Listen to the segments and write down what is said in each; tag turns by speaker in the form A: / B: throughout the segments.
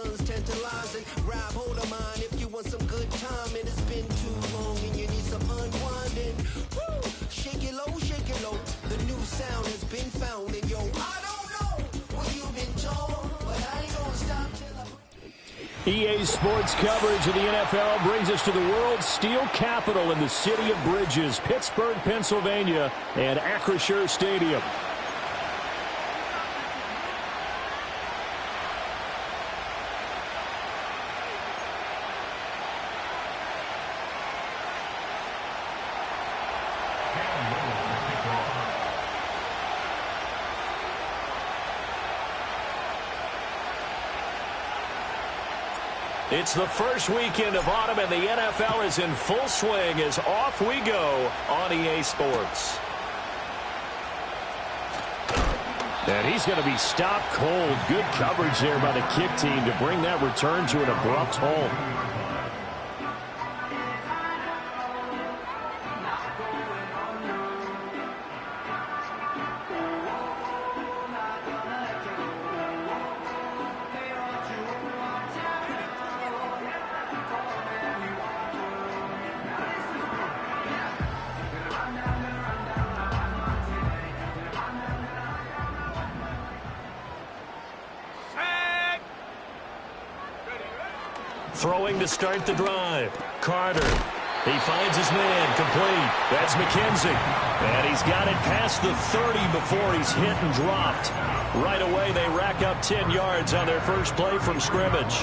A: sun's tantalizing. Grab hold of mine if you want some good time. And it's been too long and you need some unwinding. Woo! Shake it low, shake it low. The new sound has been found. And yo, I don't know what you've been told, but I ain't gonna stop till
B: EA Sports coverage of the NFL brings us to the world's steel capital in the city of Bridges, Pittsburgh, Pennsylvania, and Acrisure Stadium. It's the first weekend of autumn, and the NFL is in full swing as off we go on EA Sports. And he's going to be stopped cold. Good coverage there by the kick team to bring that return to an abrupt halt. Throwing to start the drive. Carter. He finds his man. Complete. That's McKenzie. And he's got it past the 30 before he's hit and dropped. Right away, they rack up 10 yards on their first play from scrimmage.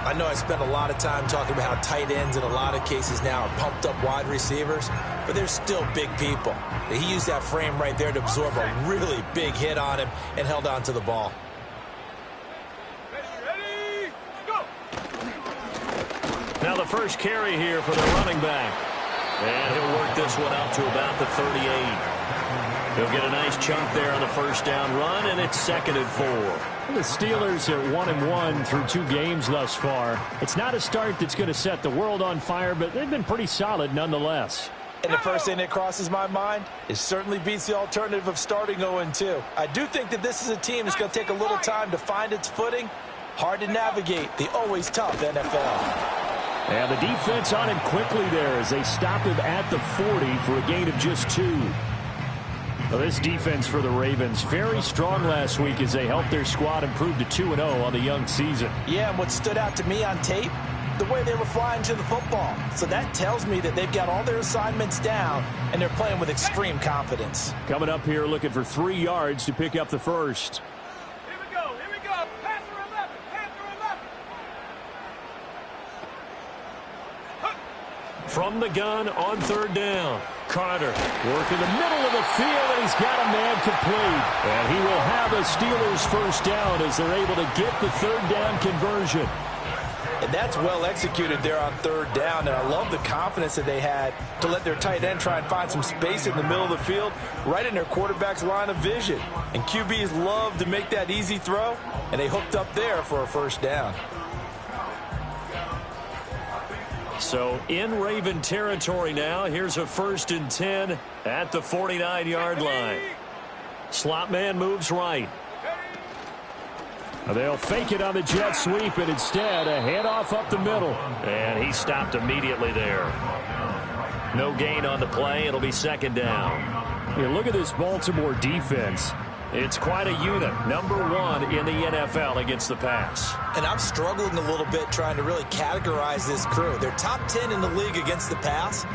C: I know I spent a lot of time talking about how tight ends in a lot of cases now are pumped up wide receivers, but they're still big people. He used that frame right there to absorb a really big hit on him and held on to the ball.
B: Now the first carry here for the running back. And he'll work this one out to about the 38. He'll get a nice chunk there on the first down run, and it's 2nd and 4. The Steelers are 1-1 through 2 games thus far. It's not a start that's going to set the world on fire, but they've been pretty solid nonetheless.
C: And the first thing that crosses my mind is certainly beats the alternative of starting 0-2. I do think that this is a team that's going to take a little time to find its footing. Hard to navigate the always tough NFL.
B: And the defense on him quickly there as they stop him at the 40 for a gain of just 2. Well, this defense for the Ravens, very strong last week as they helped their squad improve to 2-0 on the young season.
C: Yeah, and what stood out to me on tape, the way they were flying to the football. So that tells me that they've got all their assignments down, and they're playing with extreme confidence.
B: Coming up here looking for 3 yards to pick up the first. From the gun on 3rd down. Carter working the middle of the field, and he's got a man complete. And he will have a Steelers first down as they're able to get the 3rd down conversion.
C: And that's well executed there on 3rd down. And I love the confidence that they had to let their tight end try and find some space in the middle of the field, right in their quarterback's line of vision. And QBs love to make that easy throw, and they hooked up there for a first down.
B: So in Raven territory now. Here's a 1st and 10 at the 49-yard line. Slot man moves right. They'll fake it on the jet sweep, and instead a handoff up the middle. And he stopped immediately there. No gain on the play. It'll be 2nd down. Yeah, look at this Baltimore defense. It's quite a unit. Number 1 in the NFL against the pass.
C: And I'm struggling a little bit trying to really categorize this crew. They're top 10 in the league against the pass,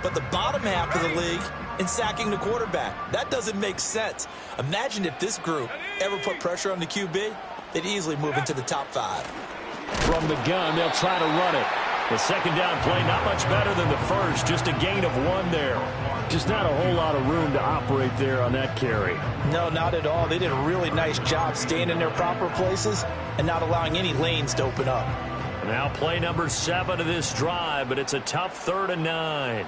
C: but the bottom half of the league in sacking the quarterback. That doesn't make sense. Imagine if this group ever put pressure on the QB, they'd easily move into the top 5.
B: From the gun, they'll try to run it. The 2nd down play not much better than the first, just a gain of 1 there. Just not a whole lot of room to operate there on that carry.
C: No, not at all. They did a really nice job staying in their proper places and not allowing any lanes to open up.
B: Now play number 7 of this drive, but it's a tough 3rd and 9.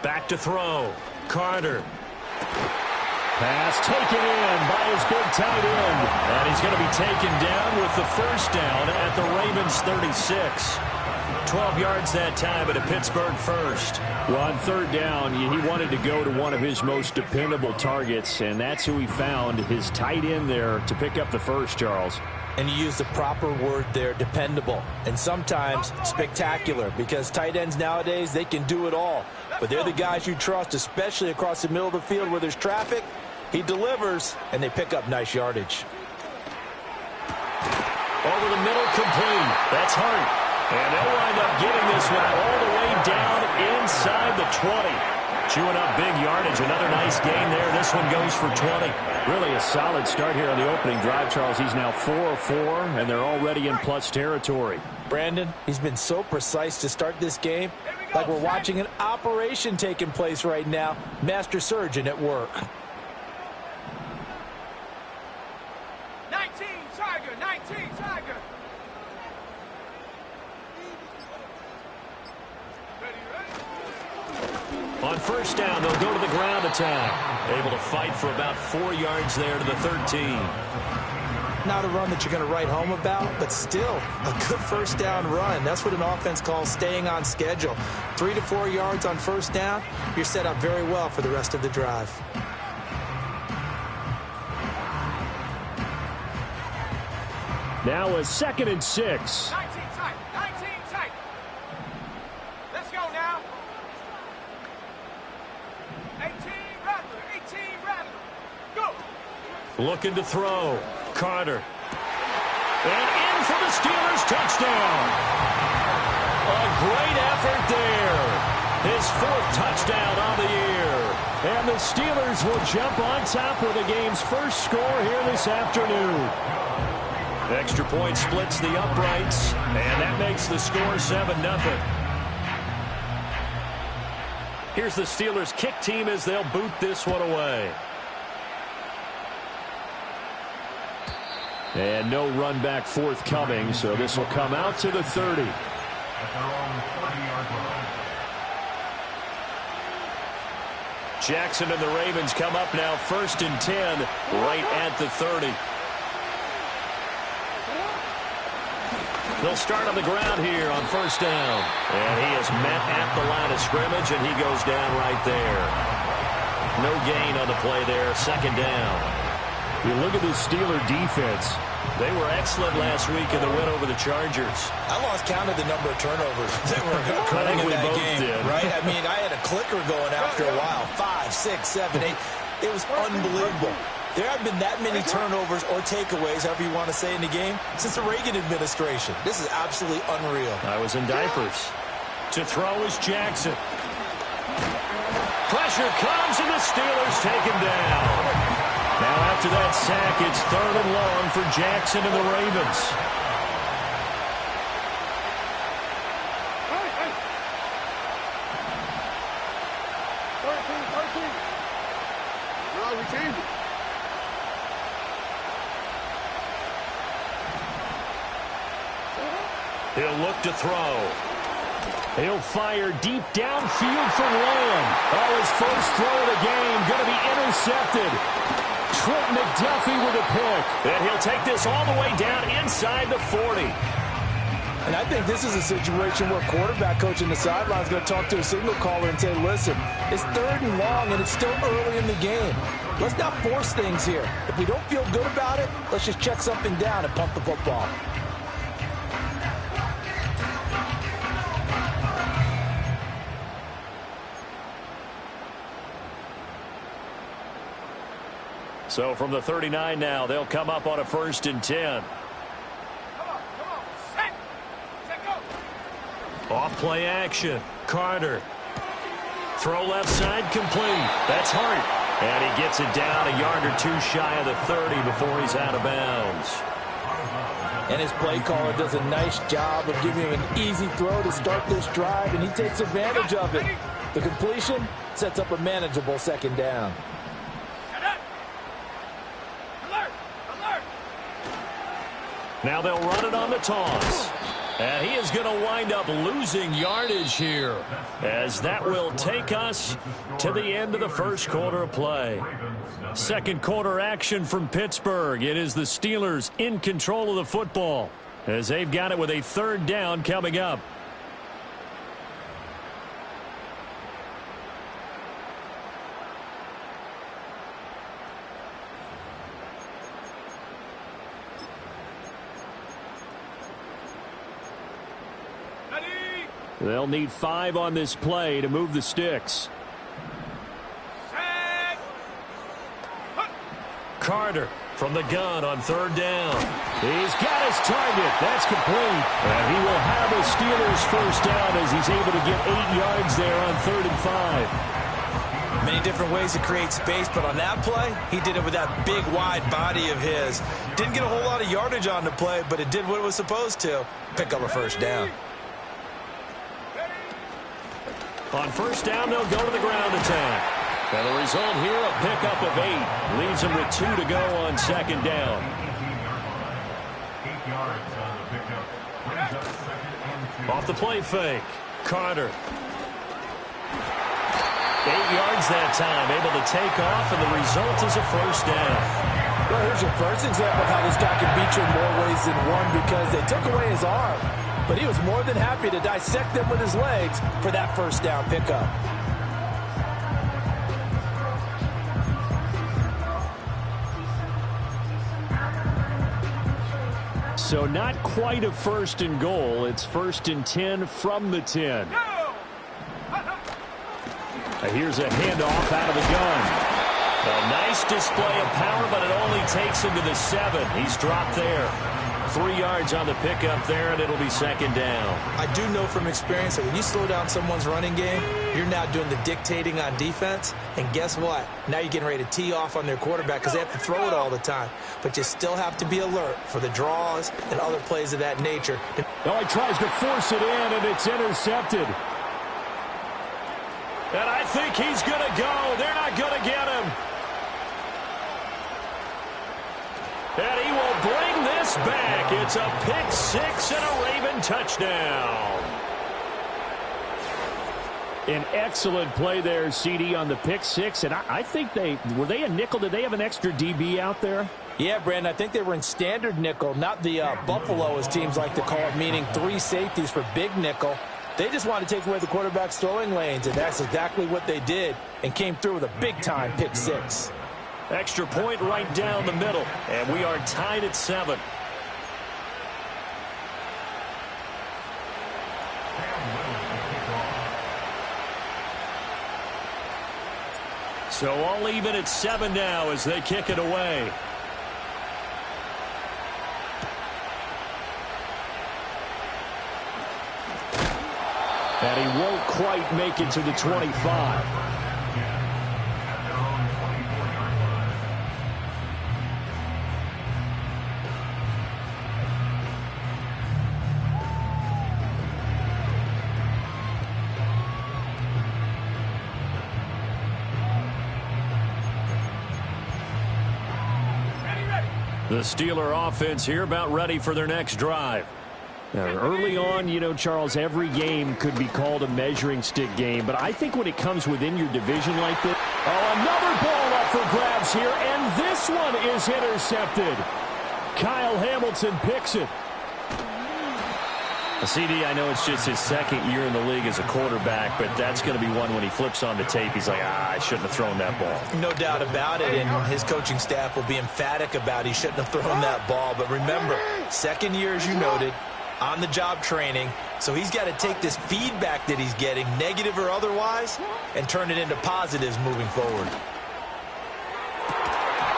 B: Back to throw. Carter. Pass taken in by his big tight end. And he's going to be taken down with the first down at the Ravens 36. 12 yards that time, but a Pittsburgh first.
D: Well, on third down, he wanted to go to one of his most dependable targets, and that's who he found, his tight end there, to pick up the first, Charles.
C: And you use the proper word there, dependable, and sometimes spectacular, because tight ends nowadays, they can do it all. But they're the guys you trust, especially across the middle of the field where there's traffic. He delivers, and they pick up nice yardage.
B: Over the middle, complete. That's Hart. And they'll wind up getting this one all the way down inside the 20. Chewing up big yardage. Another nice gain there. This one goes for 20.
D: Really a solid start here on the opening drive, Charles. He's now 4 of 4, and they're already in plus territory.
C: Brandon, he's been so precise to start this game, like we're watching an operation taking place right now. Master surgeon at work.
E: 19, Tiger, 19, Tiger.
B: On first down, they'll go to the ground attack. Able to fight for about 4 yards there to the 13.
C: Not a run that you're going to write home about, but still a good first down run. That's what an offense calls staying on schedule. 3 to 4 yards on first down, you're set up very well for the rest of the drive.
D: Now a 2nd and 6.
E: 19 tight, 19 tight. Let's go now. 18 Rattler, 18 Rattler. Go.
B: Looking to throw. Carter. And in for the Steelers touchdown. A great effort there. His 4th touchdown on the year. And the Steelers will jump on top with the game's first score here this afternoon. Extra point splits the uprights, and that makes the score 7-0. Here's the Steelers kick team as they'll boot this one away.
D: And no run back forthcoming, so this will come out to the 30.
B: Jackson and the Ravens come up now 1st and 10, right at the 30. They'll start on the ground here on first down. And he is met at the line of scrimmage, and he goes down right there. No gain on the play there, 2nd down.
D: You look at the Steeler defense.
B: They were excellent last week in the win over the Chargers.
C: I lost count of the number of turnovers that were occurring in that game, right? I mean, I had a clicker going after a while. 5, 6, 7, 8. It was unbelievable. There haven't been that many turnovers or takeaways, however you want to say, in the game since the Reagan administration. This is absolutely unreal.
B: I was in diapers. To throw is Jackson. Pressure comes, and the Steelers take him down. Now after that sack, it's 3rd and long for Jackson and the Ravens. He'll look to throw. He'll fire deep downfield for Lamb. Oh, his first throw of the game going to be intercepted. Trent McDuffie with a pick. And he'll take this all the way down inside the 40.
C: And I think this is a situation where quarterback coach in the sideline is going to talk to a signal caller and say, listen, it's 3rd and long, and it's still early in the game. Let's not force things here. If we don't feel good about it, let's just check something down and pump the football.
B: So from the 39 now, they'll come up on a 1st and 10.
E: Come on, set, go.
B: Off play action. Carter. Throw left side complete. That's Hart. And he gets it down a yard or 2 shy of the 30 before he's out of bounds.
C: And his play caller does a nice job of giving him an easy throw to start this drive, and he takes advantage of it. The completion sets up a manageable 2nd down.
B: Now they'll run it on the toss. And he is going to wind up losing yardage here, as that will take us to the end of the first quarter of play. 2nd quarter action from Pittsburgh. It is the Steelers in control of the football, as they've got it with a 3rd down coming up.
D: They'll need 5 on this play to move the sticks.
B: Carter from the gun on 3rd down.
D: He's got his target. That's complete. And he will have a Steelers first down as he's able to get 8 yards there on 3rd and 5.
C: Many different ways to create space, but on that play, he did it with that big, wide body of his. Didn't get a whole lot of yardage on the play, but it did what it was supposed to. Pick up a first down.
B: On 1st down, they'll go to the ground attack. And the result here, a pickup of 8. Leaves them with 2 to go on 2nd down. Off the play fake. Carter. 8 yards that time, able to take off, and the result is a first down.
F: Well, here's your first example of how this guy can beat you in more ways than one, because they took away his arm. But he was more than happy to dissect them with his legs for that first down pickup.
D: So not quite a 1st and goal. It's 1st and 10 from the 10. Here's a handoff out of the gun. A nice display of power, but it only takes him to the 7. He's dropped there. 3 yards on the pickup there, and it'll be 2nd down.
C: I do know from experience that when you slow down someone's running game, you're now doing the dictating on defense. And guess what? Now you're getting ready to tee off on their quarterback because they have to throw it all the time. But you still have to be alert for the draws and other plays of that nature.
D: Oh, he tries to force it in, and it's intercepted.
B: And I think he's going to go. They're not going to get him. And he will bring this back. It's a pick 6 and a Raven touchdown.
D: An excellent play there, CD, on the pick 6. And I think were they a nickel? Did they have an extra DB out there?
F: Yeah, Brandon, I think they were in standard nickel, not the Buffalo, as teams like to call it, meaning 3 safeties for big nickel. They just wanted to take away the quarterback's throwing lanes, and that's exactly what they did, and came through with a big-time pick 6.
B: Extra point right down the middle, and we are tied at 7. So all even at 7 now as they kick it away.
D: And he won't quite make it to the 25.
B: The Steeler offense here about ready for their next drive.
D: Now, early on, you know, Charles, every game could be called a measuring stick game. But I think when it comes within your division like this. Oh, another ball up for grabs here. And this one is intercepted. Kyle Hamilton picks it.
B: CD, I know it's just his 2nd year in the league as a quarterback, but that's going to be one when he flips on the tape. He's like, I shouldn't have thrown that ball.
C: No doubt about it, and his coaching staff will be emphatic about he shouldn't have thrown that ball. But remember, 2nd year, as you noted, on-the-job training, so he's got to take this feedback that he's getting, negative or otherwise, and turn it into positives moving forward.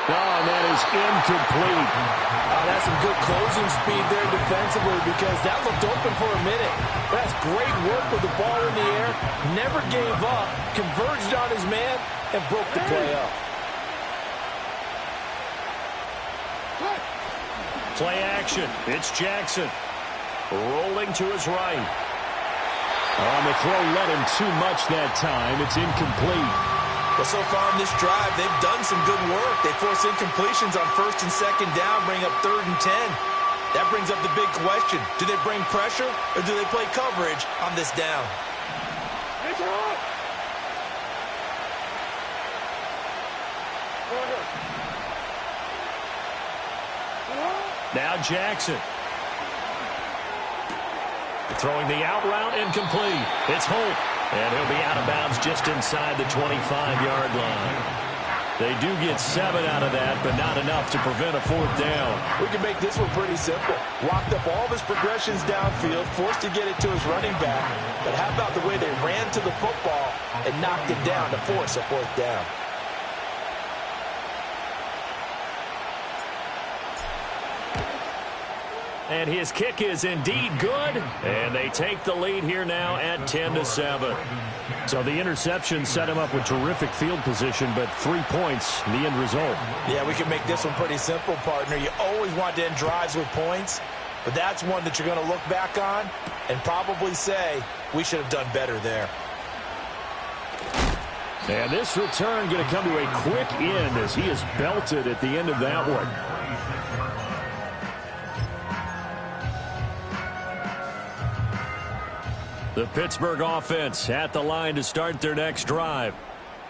D: Oh, and that is incomplete.
F: That's some good closing speed there defensively, because that looked open for a minute. That's great work with the ball in the air. Never gave up, converged on his man, and broke the play up.
B: Play action. It's Jackson. Rolling to his right.
D: On the throw, let him too much that time. It's incomplete.
C: Well, so far in this drive, they've done some good work. They force incompletions on 1st and 2nd down, bring up 3rd and 10. That brings up the big question. Do they bring pressure, or do they play coverage on this down?
B: Now Jackson. Throwing the out route, incomplete. It's Holt. And he'll be out of bounds just inside the 25-yard line.
D: They do get 7 out of that, but not enough to prevent a 4th down.
F: We can make this one pretty simple. Locked up all of his progressions downfield, forced to get it to his running back. But how about the way they ran to the football and knocked it down to force a 4th down?
D: And his kick is indeed good. And they take the lead here now at 10-7. So the interception set him up with terrific field position, but 3 points, the end result.
F: Yeah, we can make this one pretty simple, partner. You always want to end drives with points, but that's one that you're going to look back on and probably say, we should have done better there.
D: And this return going to come to a quick end as he is belted at the end of that one. The Pittsburgh offense at the line to start their next drive.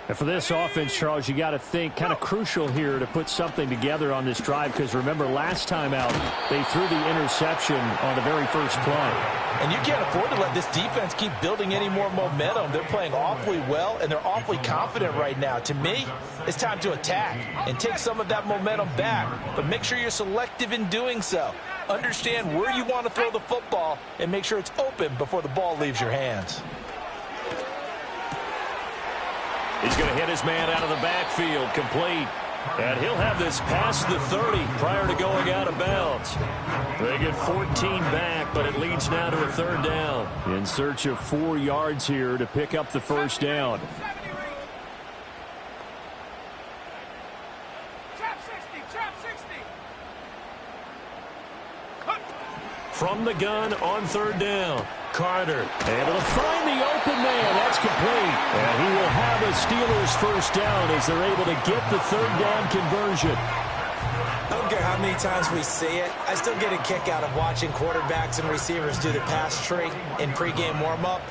D: And for this offense, Charles, you got to think kind of crucial here to put something together on this drive, because remember last time out they threw the interception on the very first play.
F: And you can't afford to let this defense keep building any more momentum. They're playing awfully well, and they're awfully confident right now. To me, it's time to attack and take some of that momentum back, but make sure you're selective in doing so. Understand where you want to throw the football and make sure it's open before the ball leaves your hands.
D: He's going to hit his man out of the backfield, complete. And he'll have this past the 30 prior to going out of bounds. They get 14 back, but it leads now to a 3rd down. In search of 4 yards here to pick up the 1st down. From the gun on 3rd down, Carter able to find the open man. That's complete. And he will have a Steelers 1st down as they're able to get the 3rd down conversion.
C: I don't care how many times we see it. I still get a kick out of watching quarterbacks and receivers do the pass tree in pregame warm-up.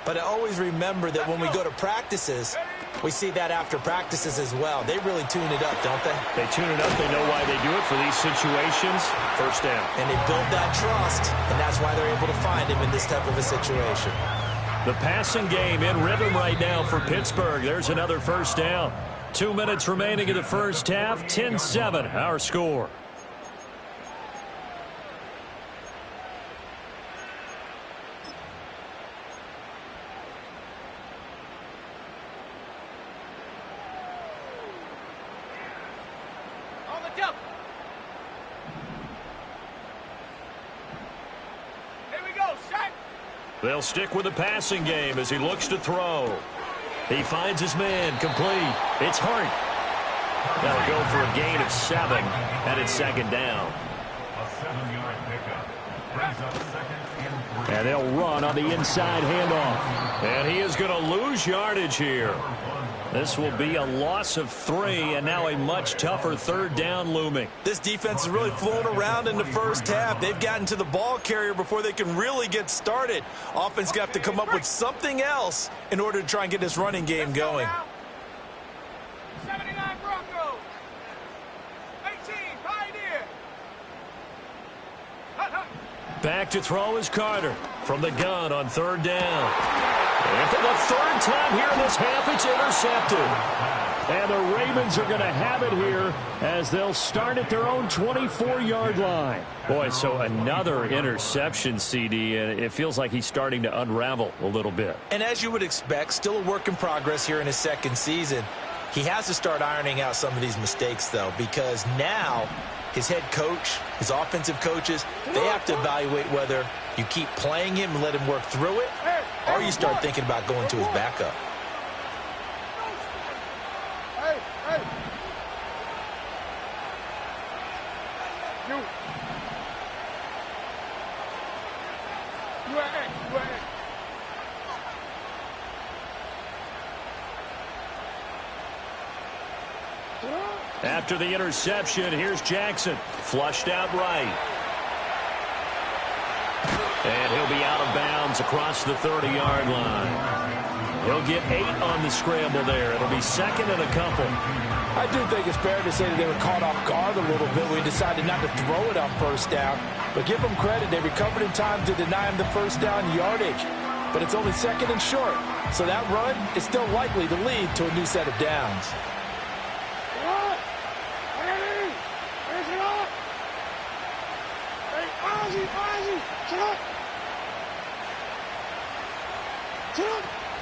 C: But I always remember that when we go to practices, we see that after practices as well. They really tune it up, don't they?
D: They tune it up. They know why they do it for these situations. 1st down.
C: And they build that trust, and that's why they're able to find him in this type of a situation.
D: The passing game in rhythm right now for Pittsburgh. There's another 1st down. 2 minutes remaining in the first half. 10-7, our score. They'll stick with the passing game as he looks to throw. He finds his man, complete. It's Hart. That'll go for a gain of 7, and it's 2nd down. And they'll run on the inside handoff. And he is going to lose yardage here. This will be a loss of 3, and now a much tougher 3rd down looming.
C: This defense is really flown around in the first half. They've gotten to the ball carrier before they can really get started. Offense going to have to come up with something else in order to try and get this running game going.
E: 79 Broncos. 18 Pioneer.
D: Back to throw is Carter from the gun on 3rd down. And for the 3rd time here in this half, it's intercepted. And the Ravens are going to have it here as they'll start at their own 24-yard line. Boy, so another interception, CD, and it feels like he's starting to unravel a little bit.
F: And as you would expect, still a work in progress here in his 2nd season. He has to start ironing out some of these mistakes, though, because now his head coach, his offensive coaches, they have to evaluate whether you keep playing him and let him work through it, or you start thinking about going to his backup.
D: After the interception, here's Jackson. Flushed out right. And he'll be out of bounds across the 30-yard line. He'll get 8 on the scramble there. It'll be 2nd and a couple.
F: I do think it's fair to say that they were caught off guard a little bit. We decided not to throw it on 1st down. But give them credit. They recovered in time to deny him the 1st down yardage. But it's only 2nd and short. So that run is still likely to lead to a new set of downs.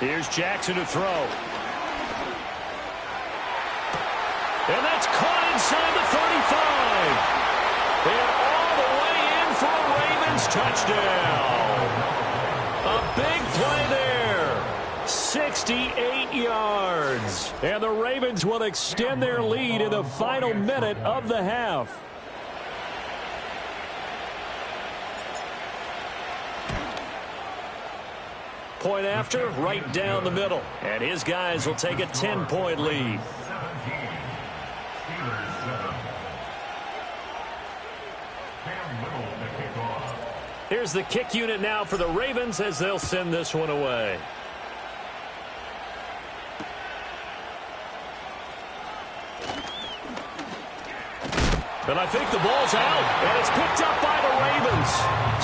D: Here's Jackson to throw. And that's caught inside the 35. And all the way in for a Ravens touchdown. A big play there. 68 yards. And the Ravens will extend their lead in the final minute of the half. Point after, right down the middle. And his guys will take a 10-point lead. Here's the kick unit now for the Ravens as they'll send this one away. But I think the ball's out, and it's picked up by the Ravens.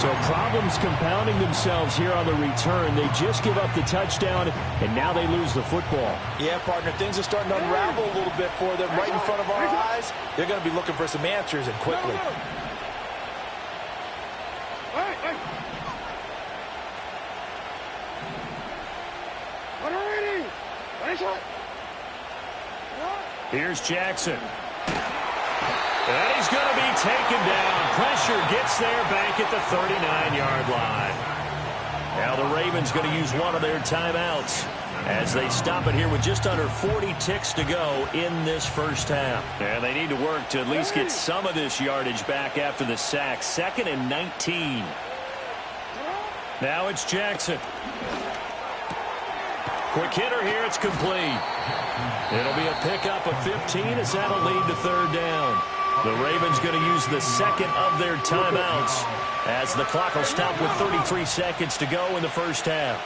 D: So problems compounding themselves here on the return. They just give up the touchdown, and now they lose the football.
F: Yeah, partner, things are starting to unravel a little bit for them right in front of our eyes. They're going to be looking for some answers, and quickly.
D: Here's Jackson. And he's going to be taken down. Pressure gets there back at the 39-yard line. Now the Ravens going to use one of their timeouts as they stop it here with just under 40 ticks to go in this first half. And they need to work to at least get some of this yardage back after the sack. 2nd and 19. Now it's Jackson. Quick hitter here. It's complete. It'll be a pickup of 15 as that'll lead to 3rd down. The Ravens going to use the second of their timeouts as the clock will stop with 33 seconds to go in the first half.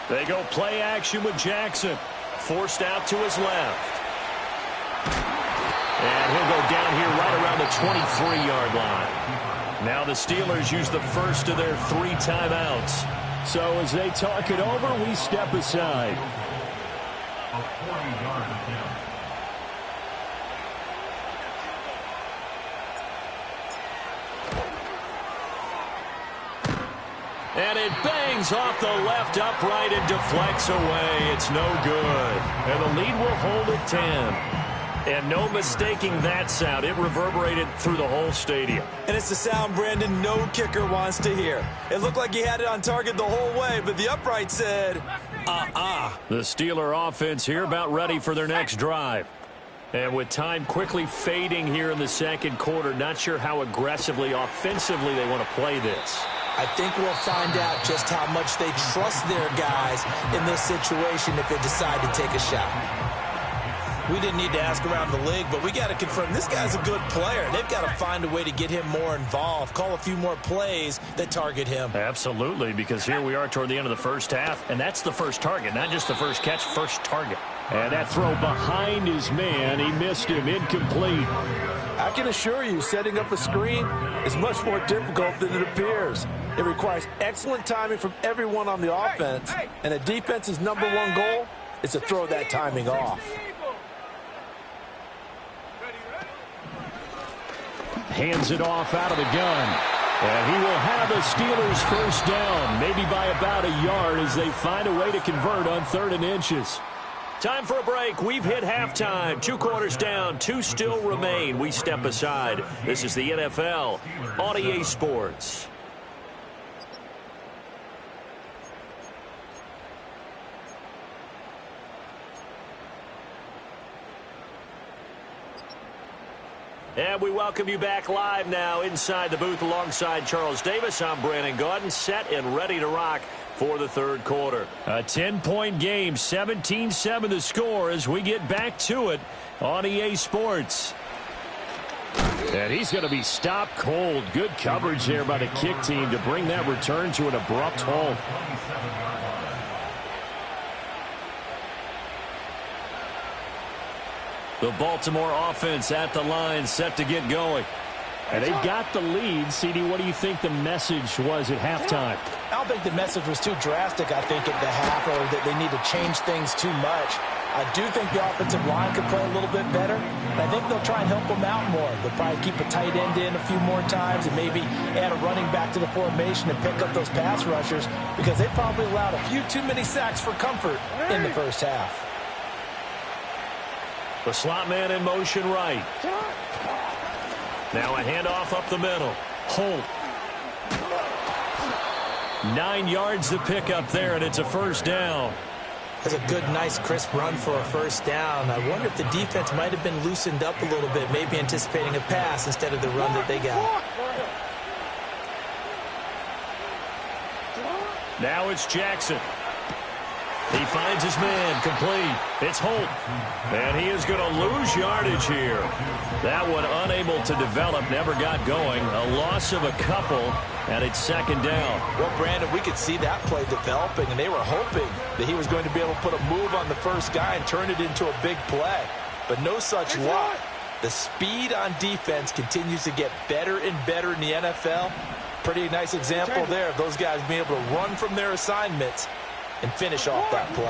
D: They go play action with Jackson. Forced out to his left. And he'll go down here right around the 23-yard line. Now the Steelers use the first of their 3 timeouts. So as they talk it over, we step aside. And it bangs off the left upright and deflects away. It's no good. And the lead will hold at 10. And no mistaking that sound. It reverberated through the whole stadium.
C: And it's the sound Brandon no kicker wants to hear. It looked like he had it on target the whole way, but the upright said,
D: The Steeler offense here about ready for their next drive. And with time quickly fading here in the second quarter, not sure how aggressively, offensively they want to play this.
F: I think we'll find out just how much they trust their guys in this situation if they decide to take a shot. We didn't need to ask around the league, but we got to confirm this guy's a good player. They've got to find a way to get him more involved, call a few more plays that target him.
D: Absolutely, because here we are toward the end of the first half, and that's the first target, not just the first catch, first target. And that throw behind his man, he missed him, incomplete.
F: I can assure you, setting up a screen is much more difficult than it appears. It requires excellent timing from everyone on the offense, and a defense's #1 goal is to throw that timing off.
D: Hands it off out of the gun. And he will have the Steelers first down, maybe by about a yard as they find a way to convert on 3rd and inches. Time for a break. We've hit halftime. 2 quarters down. 2 still remain. We step aside. This is the NFL on EA Sports. And we welcome you back live now inside the booth alongside Charles Davis. I'm Brandon Gaudin, set and ready to rock for the 3rd quarter. A 10-point game, 17-7 the score as we get back to it on EA Sports. And he's going to be stopped cold. Good coverage there by the kick team to bring that return to an abrupt halt.
B: The Baltimore offense at the line, set to get going.
D: And they got the lead. CD, what do you think the message was at halftime?
F: I don't think the message was too drastic, I think, at the half, or that they need to change things too much. I do think the offensive line could play a little bit better, and I think they'll try and help them out more. They'll probably keep a tight end in a few more times and maybe add a running back to the formation and pick up those pass rushers, because they probably allowed a few too many sacks for comfort in the first half.
B: The slot man in motion right. Now a handoff up the middle. Holt. 9 yards to pick up there, and it's a first down.
C: That's a good, nice, crisp run for a first down. I wonder if the defense might have been loosened up a little bit, maybe anticipating a pass instead of the run that they got.
B: Now it's Jackson. He finds his man, complete. It's Holt. And he is going to lose yardage here. That one unable to develop, never got going. A loss of a couple, and it's second down.
F: Well, Brandon, we could see that play developing, and they were hoping that he was going to be able to put a move on the first guy and turn it into a big play. But no such luck. The speed on defense continues to get better and better in the NFL. Pretty nice example there of those guys being able to run from their assignments and finish off that play.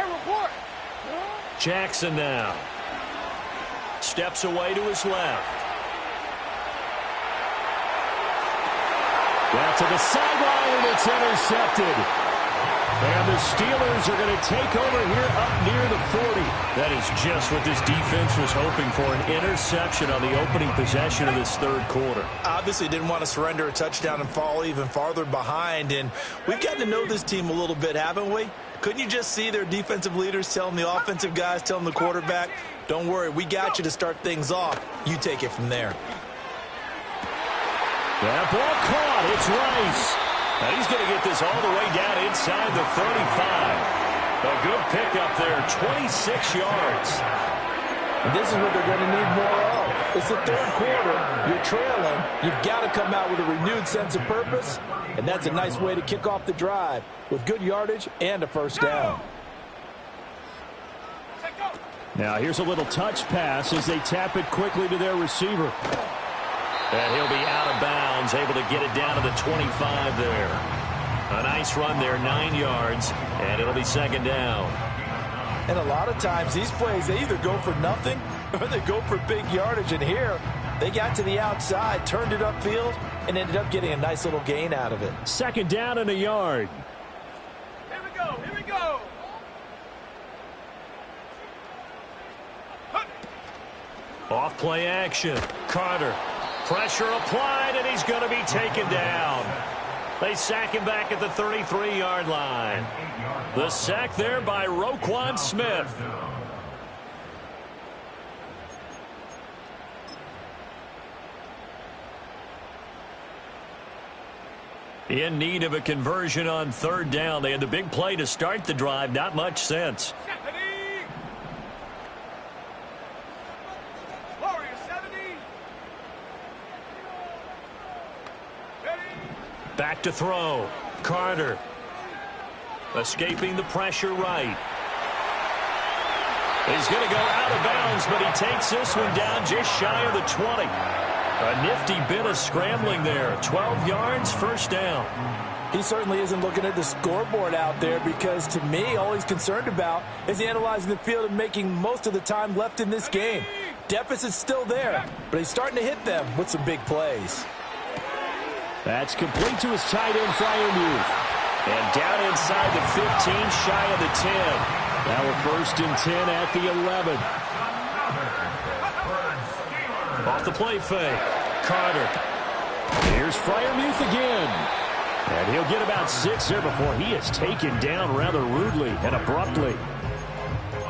E: Report.
B: Jackson now. Steps away to his left.
D: Down to the sideline, and it's intercepted. And the Steelers are going to take over here up near the 40.
B: That is just what this defense was hoping for, an interception on the opening possession of this third quarter.
C: Obviously didn't want to surrender a touchdown and fall even farther behind, and we've gotten to know this team a little bit, haven't we? Couldn't you just see their defensive leaders telling the offensive guys, telling the quarterback, don't worry, we got you to start things off. You take it from there.
B: That ball caught. It's Rice. And he's going to get this all the way down inside the 35. A good pickup there, 26 yards.
F: And this is what they're going to need more of. It's the third quarter. You're trailing. You've got to come out with a renewed sense of purpose. And that's a nice way to kick off the drive with good yardage and a first down.
D: Now here's a little touch pass as they tap it quickly to their receiver.
B: And he'll be out of bounds, able to get it down to the 25 there. A nice run there, 9 yards, and it'll be second down.
F: And a lot of times these plays, they either go for nothing or they go for big yardage. And here, they got to the outside, turned it upfield, and ended up getting a nice little gain out of it.
D: Second down and a yard.
E: Here we go. Here we go.
B: Off play action. Carter. Pressure applied, and he's going to be taken down. They sack him back at the 33-yard line. The sack there by Roquan Smith. In need of a conversion on third down. They had the big play to start the drive. Not much sense. Back to throw. Carter. Escaping the pressure right. He's going to go out of bounds, but he takes this one down just shy of the 20. A nifty bit of scrambling there. 12 yards, first down.
F: He certainly isn't looking at the scoreboard out there, because to me, all he's concerned about is analyzing the field and making most of the time left in this game. Deficit's still there, but he's starting to hit them with some big plays.
D: That's complete to his tight end, Fryermuth.
B: And down inside the 15, shy of the 10.
D: Now we're first and 10 at the 11.
B: Off the play fake. Carter.
D: Here's Fryermuth again. And he'll get about 6 there before he is taken down rather rudely and abruptly.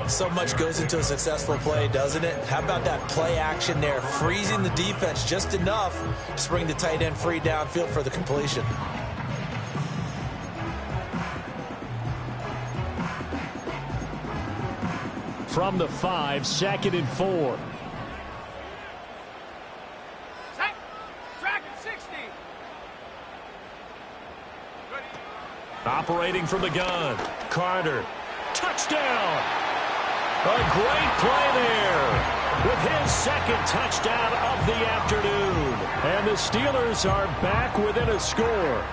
C: So much goes into a successful play, doesn't it? How about that play action there, freezing the defense just enough to bring the tight end free downfield for the completion.
D: From the 5, second and 4.
E: Track at 60.
B: Operating from the gun. Carter. Touchdown! A great play there with his second touchdown of the afternoon.
D: And the Steelers are back within a score.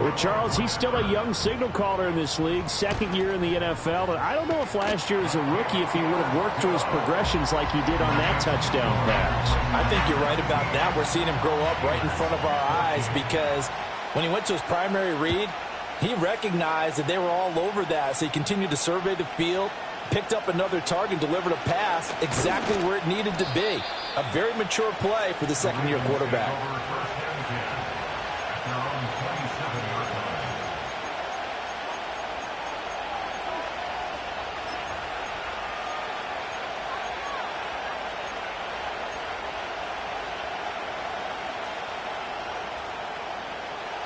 D: Well, Charles, he's still a young signal caller in this league, second year in the NFL. And I don't know if last year as a rookie, if he would have worked through his progressions like he did on that touchdown pass.
F: I think you're right about that. We're seeing him grow up right in front of our eyes because when he went to his primary read, he recognized that they were all over that. So he continued to survey the field, picked up another target, delivered a pass exactly where it needed to be. A very mature play for the second-year quarterback.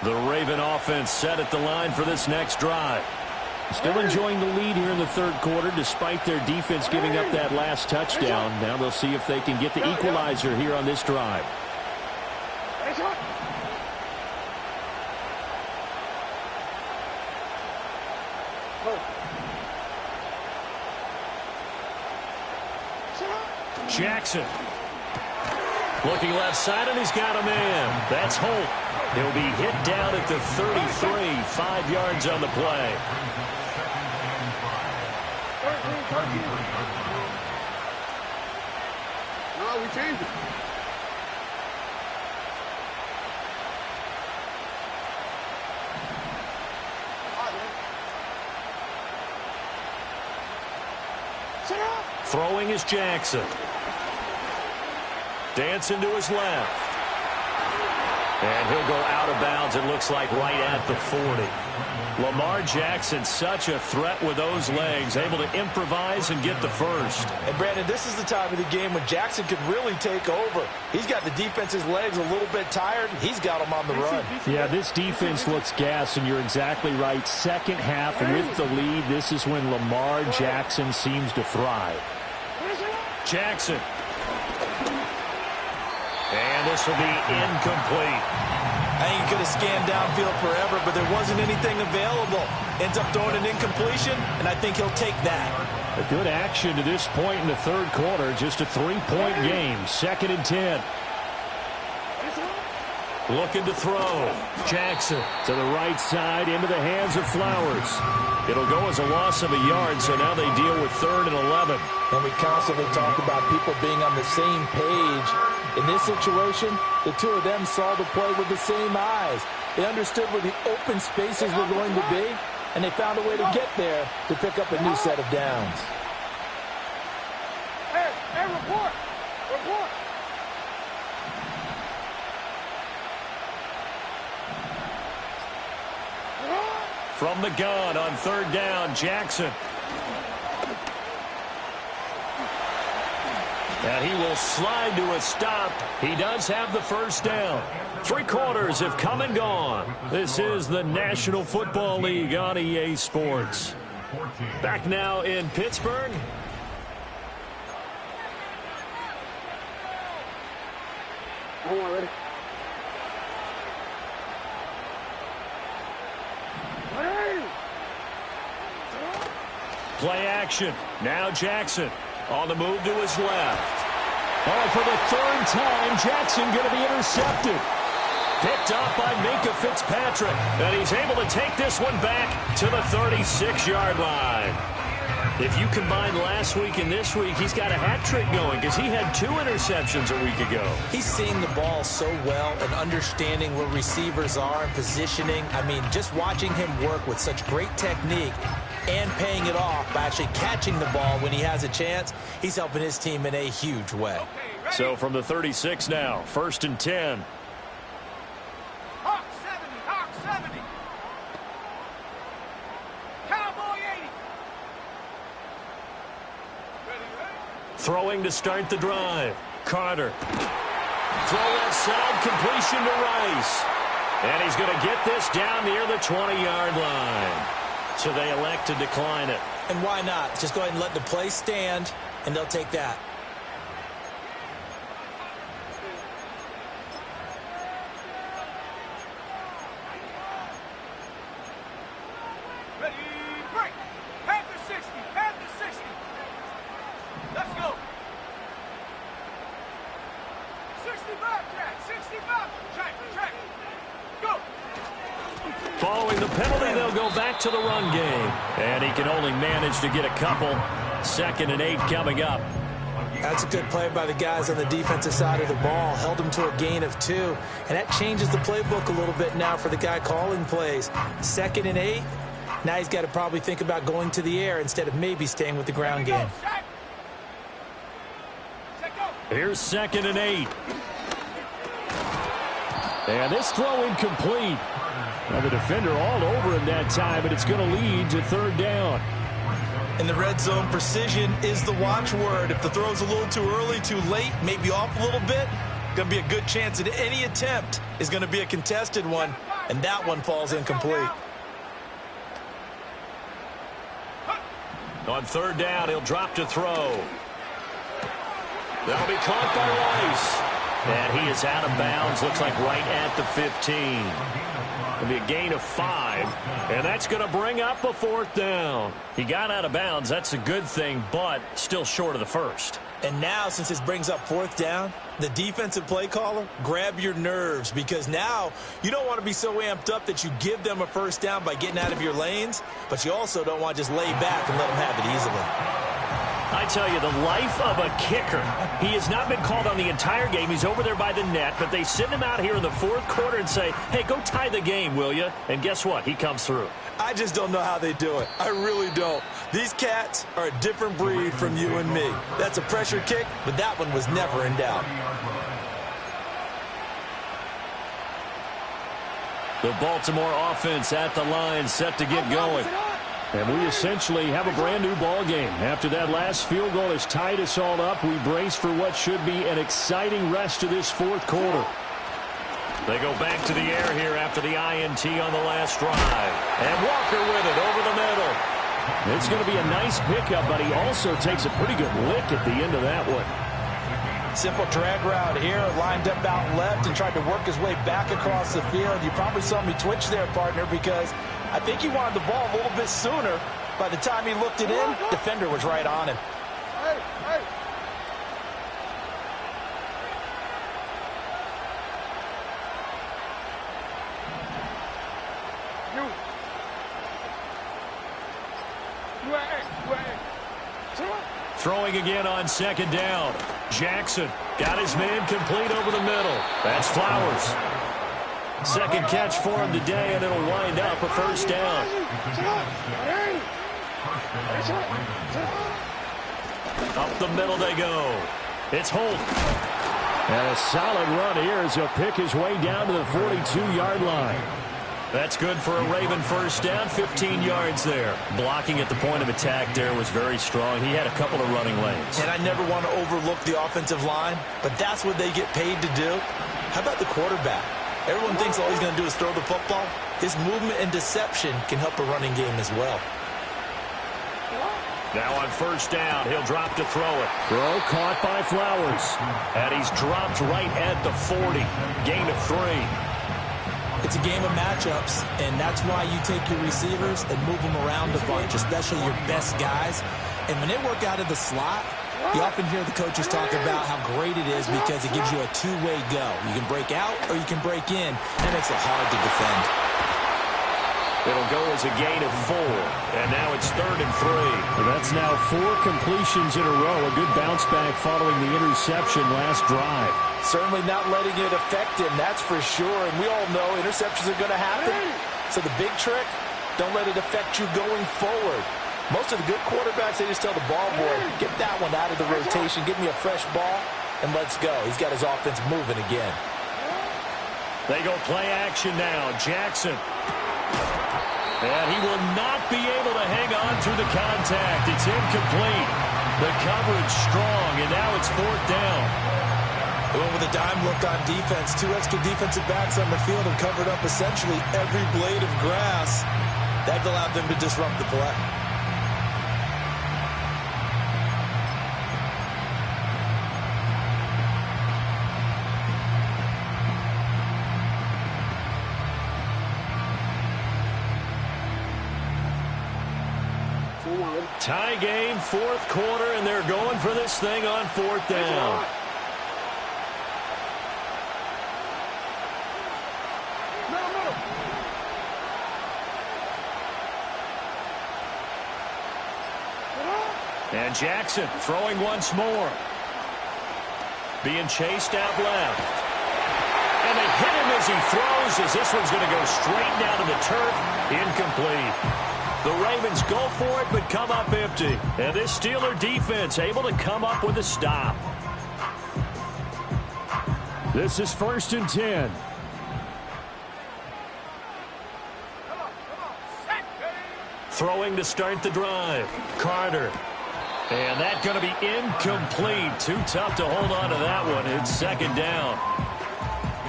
B: The Raven offense set at the line for this next drive.
D: Still enjoying the lead here in the third quarter despite their defense giving up that last touchdown. Now they'll see if they can get the equalizer here on this drive.
B: Jackson. Looking left side, and he's got a man. That's Holt. He'll be hit down at the 33, 5 yards on the play.
E: No, we changed it.
B: Throwing is Jackson. Dancing to his left. And he'll go out of bounds, it looks like, right at the 40. Lamar Jackson, such a threat with those legs, able to improvise and get the first.
F: And, Brandon, this is the time of the game when Jackson could really take over. He's got the defense's legs a little bit tired. He's got them on the run.
D: Yeah, this defense looks gassed, and you're exactly right. Second half with the lead, this is when Lamar Jackson seems to thrive.
B: Jackson. And this will be incomplete.
C: I think he could have scanned downfield forever, but there wasn't anything available. Ends up throwing an incompletion, and I think he'll take that.
D: A good action to this point in the third quarter. Just a 3-point game. 2nd and 10.
B: Looking to throw. Jackson.
D: To the right side, into the hands of Flowers.
B: It'll go as a loss of a yard, so now they deal with 3rd and 11.
F: And we constantly talk about people being on the same page. In this situation, the two of them saw the play with the same eyes. They understood where the open spaces were going to be, and they found a way to get there to pick up a new set of downs.
E: Hey, report! Report!
B: From the gun on 3rd down, Jackson. And he will slide to a stop. He does have the first down. 3 quarters have come and gone. This is the National Football League on EA Sports. Back now in Pittsburgh.
E: Hold on, ready?
B: Play action. Now Jackson on the move to his left.
D: Oh, for the 3rd time, Jackson going to be intercepted.
B: Picked up by Minkah Fitzpatrick. And he's able to take this one back to the 36-yard line. If you combine last week and this week, he's got a hat trick going because he had 2 interceptions a week ago.
C: He's seeing the ball so well and understanding where receivers are and positioning. I mean, just watching him work with such great technique and paying it off by actually catching the ball when he has a chance, he's helping his team in a huge way.
B: So from the 36 now, 1st and 10.
E: Hawk 70, Hawk 70. Cowboy 80.
B: Throwing to start the drive. Carter. Throw left side, completion to Rice. And he's going to get this down near the 20-yard line. So they elect to decline it.
C: And why not? Just go ahead and let the play stand, and they'll take that.
E: Ready,
B: Following the penalty, they'll go back to the run game. And he can only manage to get a couple. 2nd and 8 coming up.
F: That's a good play by the guys on the defensive side of the ball. Held them to a gain of 2. And that changes the playbook a little bit now for the guy calling plays. 2nd and 8. Now he's got to probably think about going to the air instead of maybe staying with the ground game.
B: Here's 2nd and 8.
D: And this throw incomplete. Now the defender all over him that time, but it's going to lead to 3rd down.
C: In the red zone, precision is the watchword. If the throw's a little too early, too late, maybe off a little bit, going to be a good chance that any attempt is going to be a contested one, and that one falls incomplete.
B: On 3rd down, he'll drop to throw. That'll be caught by Rice. And he is out of bounds, looks like right at the 15. It'll be a gain of 5, and that's going to bring up a 4th down. He got out of bounds. That's a good thing, but still short of the 1st.
C: And now, since this brings up 4th down, the defensive play caller, grab your nerves, because now you don't want to be so amped up that you give them a 1st down by getting out of your lanes, but you also don't want to just lay back and let them have it easily.
B: I tell you, the life of a kicker. He has not been called on the entire game. He's over there by the net, but they send him out here in the 4th quarter and say, hey, go tie the game, will you? And guess what? He comes through.
C: I just don't know how they do it. I really don't. These cats are a different breed from you and me. That's a pressure kick, but that one was never in doubt.
B: The Baltimore offense at the line, set to get going.
D: And we essentially have a brand-new ball game. After that last field goal has tied us all up, we brace for what should be an exciting rest of this 4th quarter.
B: They go back to the air here after the INT on the last drive. And Walker with it over the middle.
D: It's going to be a nice pickup, but he also takes a pretty good lick at the end of that one.
F: Simple drag route here, lined up out left and tried to work his way back across the field. You probably saw me twitch there, partner, because I think he wanted the ball a little bit sooner. By the time he looked it in, defender was right on him.
E: Hey.
B: Throwing again on 2nd down. Jackson got his man complete over the middle. That's Flowers. 2nd catch for him today, and it'll wind up a 1st down. Up the middle they go. It's Holt.
D: And a solid run here as he'll pick his way down to the 42-yard line.
B: That's good for a Raven 1st down, 15 yards there. Blocking at the point of attack there was very strong. He had a couple of running lanes.
C: And I never want to overlook the offensive line, but that's what they get paid to do. How about the quarterback? Everyone thinks all he's going to do is throw the football. His movement and deception can help a running game as well.
B: Now on 1st down, he'll drop to throw it.
D: Throw caught by Flowers.
B: And he's dropped right at the 40. Gain of 3.
F: It's a game of matchups, and that's why you take your receivers and move them around a bunch, especially your best guys. And when they work out of the slot, you often hear the coaches talk about how great it is because it gives you a two-way go. You can break out or you can break in. That makes it hard to defend.
B: It'll go as a gain of 4, and now it's 3rd and 3.
D: Well, that's now 4 completions in a row. A good bounce back following the interception last drive.
F: Certainly not letting it affect him, that's for sure. And we all know interceptions are going to happen. So the big trick, don't let it affect you going forward. Most of the good quarterbacks, they just tell the ball boy, get that one out of the rotation, give me a fresh ball, and let's go. He's got his offense moving again.
B: They go play action now. Jackson. And he will not be able to hang on through the contact. It's incomplete. The coverage strong, and now it's 4th down.
C: They went with a dime look on defense. 2 extra defensive backs on the field and covered up essentially every blade of grass. That allowed them to disrupt the play.
B: Tie game, 4th quarter, and they're going for this thing on 4th down. And Jackson throwing once more. Being chased out left. And they hit him as he throws, as this one's going to go straight down to the turf. Incomplete. The Ravens go for it, but come up empty. And this Steeler defense able to come up with a stop.
D: This is 1st and 10.
B: Throwing to start the drive. Carter. And that's going to be incomplete. Too tough to hold on to that one. It's 2nd down.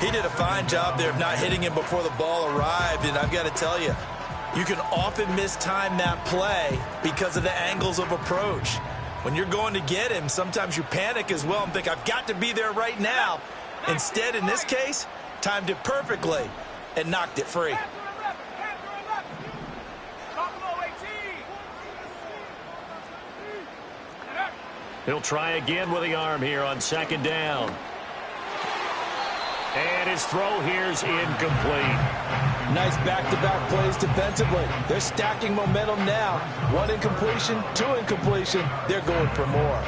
C: He did a fine job there of not hitting him before the ball arrived, and I've got to tell you, you can often mistime that play because of the angles of approach. When you're going to get him, sometimes you panic as well and think, I've got to be there right now. Instead, in this case, timed it perfectly and knocked it free.
B: He'll try again with the arm here on 2nd down. And his throw here's incomplete.
F: Nice back-to-back plays defensively. They're stacking momentum now. 1 incompletion, 2 incompletion. They're going for more.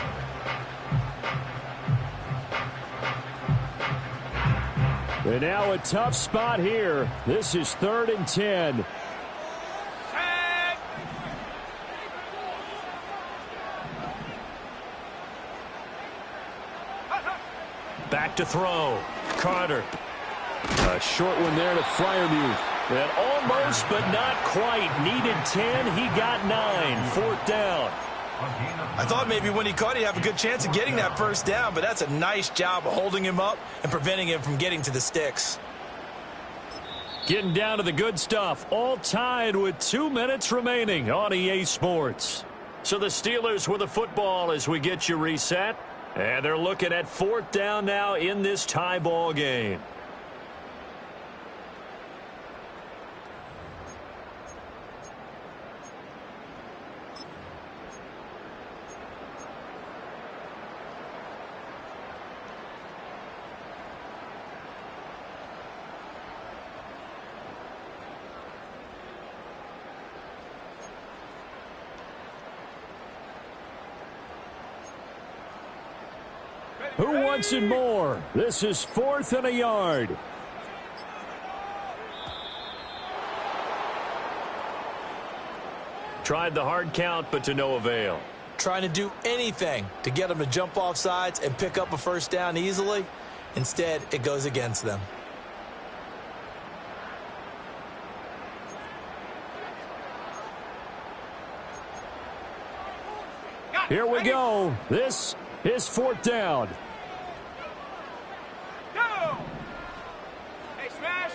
D: And now a tough spot here. This is 3rd and 10.
B: Back to throw. Carter.
D: A short one there to Freiermuth.
B: And almost, but not quite. Needed 10. He got 9. 4th down.
C: I thought maybe when he caught, he'd have a good chance of getting that 1st down, but that's a nice job of holding him up and preventing him from getting to the sticks.
B: Getting down to the good stuff. All tied with 2 minutes remaining on EA Sports. So the Steelers with the football as we get you reset. And they're looking at 4th down now in this tie ball game.
D: Who wants it more? This is 4th and a yard.
B: Tried the hard count, but to no avail.
F: Trying to do anything to get them to jump off sides and pick up a 1st down easily. Instead, it goes against them.
D: Here we go. This is 4th down.
E: Go! Hey, smash!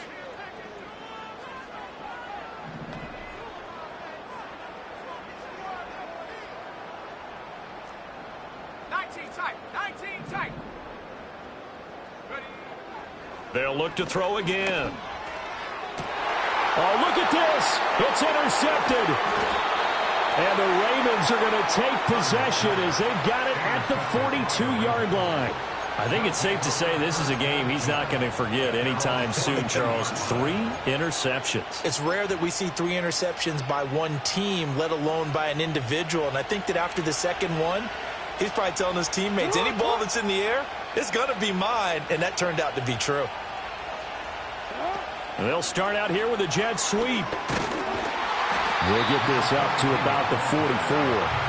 E: Tight. Ready?
B: They'll look to throw again.
D: Oh, look at this. It's intercepted. And the Ravens are going to take possession as they've got it at the 42-yard line.
B: I think it's safe to say this is a game he's not going to forget anytime soon, Charles. 3 interceptions.
F: It's rare that we see 3 interceptions by one team, let alone by an individual. And I think that after the second one, he's probably telling his teammates, any ball that's in the air, it's going to be mine. And that turned out to be true.
B: And they'll start out here with a jet sweep.
D: We'll get this up to about the 44.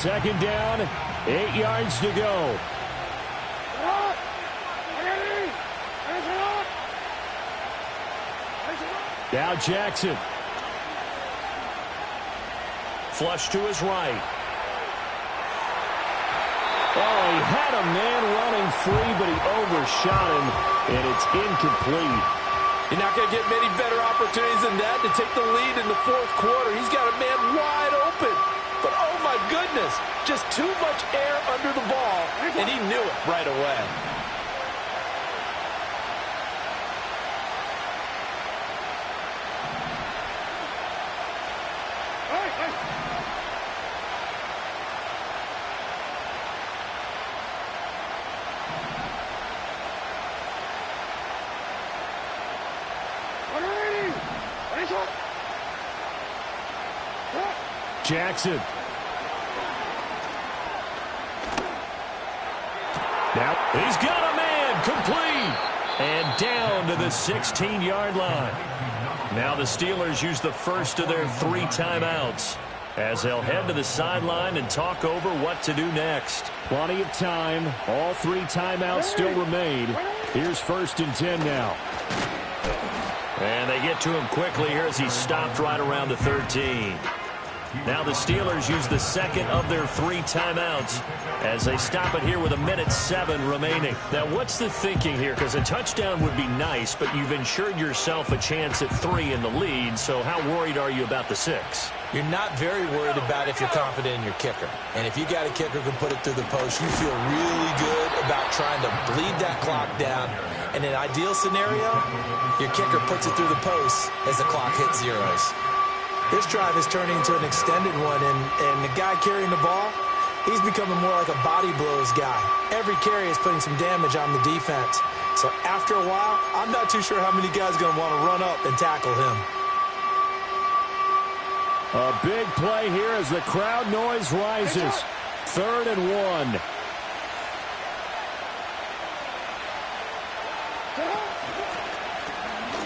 D: Second down, 8 yards to go. Now Jackson.
B: Flush to his right.
D: Oh, he had a man running free, but he overshot him, and it's incomplete.
F: You're not going to get many better opportunities than that to take the lead in the 4th quarter. He's got a man wide open. But, oh, my goodness, just too much air under the ball, and he knew it right away.
D: Jackson. Now he's got a man complete and down to the 16-yard line. Now the Steelers use the first of their 3 timeouts as they'll head to the sideline and talk over what to do next. Plenty of time. All 3 timeouts still remain. Here's 1st and 10 now. And they get to him quickly here as he's stopped right around the 13. Now the Steelers use the second of their 3 timeouts as they stop it here with 1:07 remaining. Now what's the thinking here? Because a touchdown would be nice, but you've ensured yourself a chance at 3 in the lead, so how worried are you about the 6?
F: You're not very worried about if you're confident in your kicker. And if you got a kicker who can put it through the post, you feel really good about trying to bleed that clock down. In an ideal scenario, your kicker puts it through the post as the clock hits zeros. This drive is turning into an extended one, and the guy carrying the ball, he's becoming more like a body blows guy. Every carry is putting some damage on the defense. So after a while, I'm not too sure how many guys are going to want to run up and tackle him.
D: A big play here as the crowd noise rises. 3rd and 1.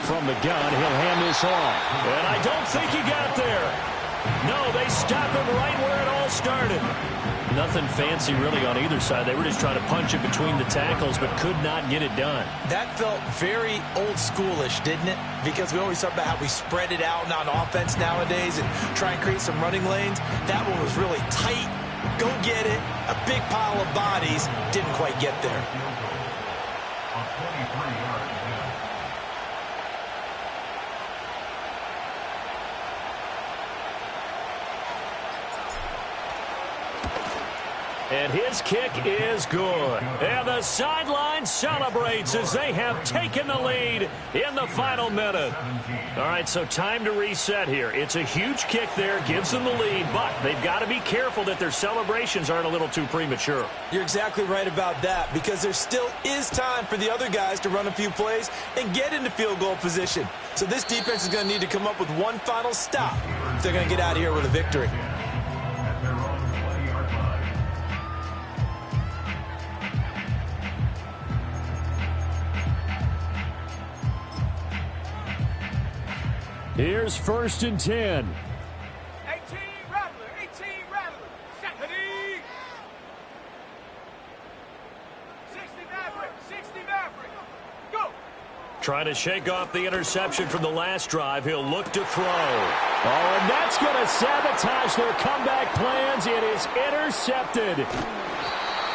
D: From the gun, he'll hand this off. And I don't think he got there. No, they stopped him right where it all started. Nothing fancy really on either side. They were just trying to punch it between the tackles, but could not get it done.
F: That felt very old schoolish, didn't it? Because we always talk about how we spread it out on offense nowadays and try and create some running lanes. That one was really tight. Go get it. A big pile of bodies. Didn't quite get there.
B: And his kick is good. And the sideline celebrates as they have taken the lead in the final minute. All right, so time to reset here. It's a huge kick there, gives them the lead, but they've got to be careful that their celebrations aren't a little too premature.
F: You're exactly right about that, because there still is time for the other guys to run a few plays and get into field goal position. So this defense is going to need to come up with one final stop if they're going to get out of here with a victory.
D: Here's 1st and 10.
E: 18 Rattler, 18 Rattler. Set the knee. 60 Maverick, 60 Maverick. Go.
B: Trying to shake off the interception from the last drive. He'll look to throw.
D: Oh, and that's going to sabotage their comeback plans. It is intercepted.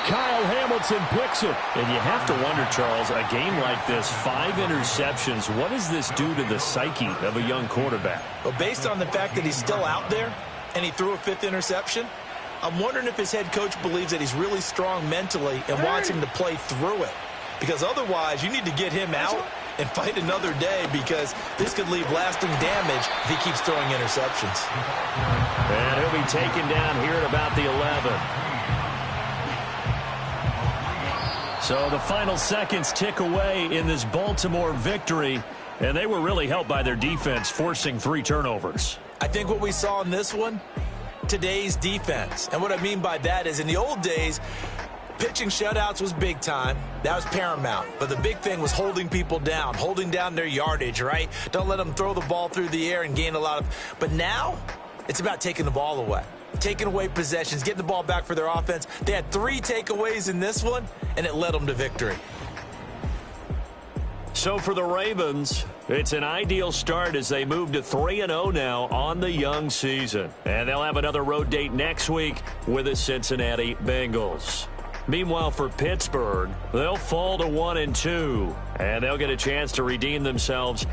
D: Kyle Hamilton picks it.
B: And you have to wonder, Charles, a game like this, 5 interceptions, what does this do to the psyche of a young quarterback?
F: Well, based on the fact that he's still out there and he threw a 5th interception, I'm wondering if his head coach believes that he's really strong mentally and wants him to play through it. Because otherwise, you need to get him out and fight another day, because this could leave lasting damage if he keeps throwing interceptions.
B: And he'll be taken down here at about the 11. So the final seconds tick away in this Baltimore victory, and they were really helped by their defense, forcing 3 turnovers.
F: I think what we saw in this one, today's defense. And what I mean by that is, in the old days, pitching shutouts was big time. That was paramount. But the big thing was holding people down, holding down their yardage, right? Don't let them throw the ball through the air and gain a lot of... But now, it's about taking the ball away. Taking away possessions, getting the ball back for their offense. They had 3 takeaways in this one, and it led them to victory.
B: So for the Ravens, it's an ideal start as they move to 3-0 now on the young season. And they'll have another road date next week with the Cincinnati Bengals. Meanwhile, for Pittsburgh, they'll fall to 1-2, and they'll get a chance to redeem themselves